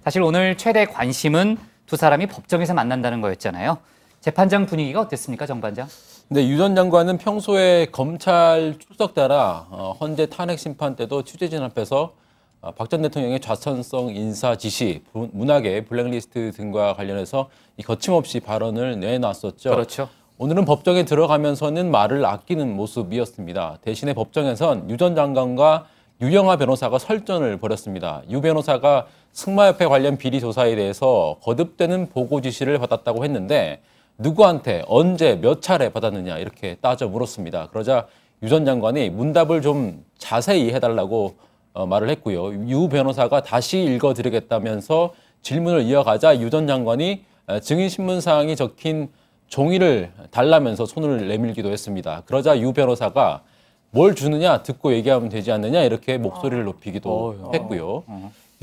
사실 오늘 최대 관심은 두 사람이 법정에서 만난다는 거였잖아요. 재판장 분위기가 어땠습니까, 정 반장? 네, 유 전 장관은 평소에 검찰 출석 따라 헌재 탄핵 심판 때도 취재진 앞에서 박 전 대통령의 좌천성 인사 지시, 문학의 블랙리스트 등과 관련해서 거침없이 발언을 내놨었죠. 그렇죠. 오늘은 법정에 들어가면서는 말을 아끼는 모습이었습니다. 대신에 법정에선 유 전 장관과 유영하 변호사가 설전을 벌였습니다. 유 변호사가 승마협회 관련 비리 조사에 대해서 거듭되는 보고 지시를 받았다고 했는데 누구한테 언제 몇 차례 받았느냐 이렇게 따져 물었습니다. 그러자 유 전 장관이 문답을 좀 자세히 해달라고 말을 했고요. 유 변호사가 다시 읽어드리겠다면서 질문을 이어가자 유 전 장관이 증인신문사항이 적힌 종이를 달라면서 손을 내밀기도 했습니다. 그러자 유 변호사가 뭘 주느냐 듣고 얘기하면 되지 않느냐 이렇게 목소리를 높이기도 했고요.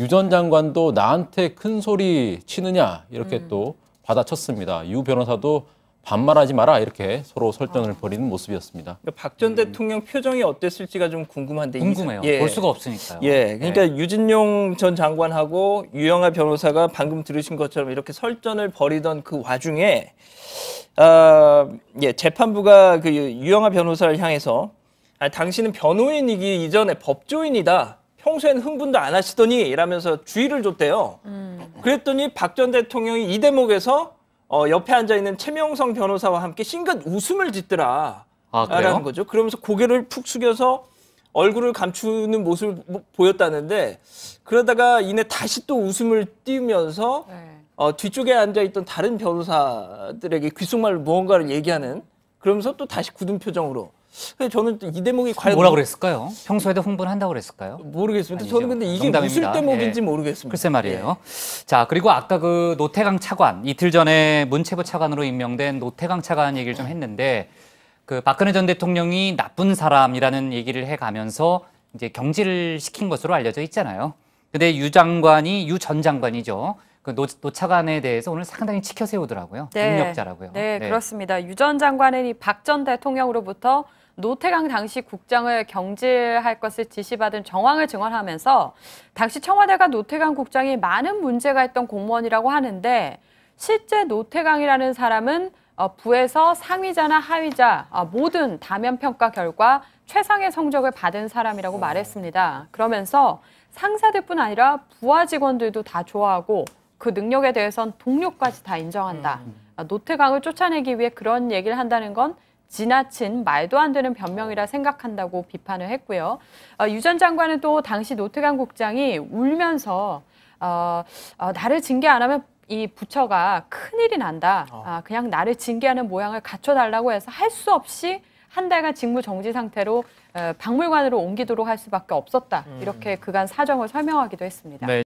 유 전 장관도 나한테 큰 소리 치느냐 이렇게 또 받아쳤습니다. 유 변호사도 반말하지 마라 이렇게 서로 설전을 벌이는 모습이었습니다. 그러니까 박 전 대통령 표정이 어땠을지가 좀 궁금한데. 궁금해요. 볼 수가 없으니까요. 예, 그러니까 유진용 전 장관하고 유영하 변호사가 방금 들으신 것처럼 이렇게 설전을 벌이던 그 와중에 재판부가 그 유영하 변호사를 향해서 당신은 변호인이기 이전에 법조인이다. 평소엔 흥분도 안 하시더니 이라면서 주의를 줬대요. 그랬더니 박 전 대통령이 이 대목에서 옆에 앉아있는 최명성 변호사와 함께 싱긋 웃음을 짓더라. 라는 거죠. 그러면서 고개를 푹 숙여서 얼굴을 감추는 모습을 보였다는데 그러다가 이내 다시 또 웃음을 띄우면서 뒤쪽에 앉아있던 다른 변호사들에게 귓속말로 무언가를 얘기하는 그러면서 또 다시 굳은 표정으로. 저는 이 대목이 과연 뭐라 그랬을까요? 평소에도 흥분을 한다고 그랬을까요? 모르겠습니다. 아니죠. 저는 근데 이게 농담입니다. 무슨 대목인지 모르겠습니다. 글쎄 말이에요. 자, 그리고 아까 그 노태강 차관, 이틀 전에 문체부 차관으로 임명된 노태강 차관 얘기를 좀 했는데 그 박근혜 전 대통령이 나쁜 사람이라는 얘기를 해가면서 이제 경질을 시킨 것으로 알려져 있잖아요. 근데 유 전 장관이죠. 그 노 차관에 대해서 오늘 상당히 치켜 세우더라고요. 능력자라고요. 네, 그렇습니다. 유 전 장관은 이 박 전 대통령으로부터 노태강 당시 국장을 경질할 것을 지시받은 정황을 증언하면서 당시 청와대가 노태강 국장이 많은 문제가 있던 공무원이라고 하는데 실제 노태강이라는 사람은 부에서 상위자나 하위자 모든 다면 평가 결과 최상의 성적을 받은 사람이라고 말했습니다. 그러면서 상사들뿐 아니라 부하 직원들도 다 좋아하고 그 능력에 대해선 동료까지 다 인정한다. 노태강을 쫓아내기 위해 그런 얘기를 한다는 건 지나친 말도 안 되는 변명이라 생각한다고 비판을 했고요. 유 전 장관은 또 당시 노태강 국장이 울면서 나를 징계 안 하면 이 부처가 큰일이 난다. 그냥 나를 징계하는 모양을 갖춰달라고 해서 할 수 없이 한 달간 직무 정지 상태로 박물관으로 옮기도록 할 수밖에 없었다. 이렇게 그간 사정을 설명하기도 했습니다. 네.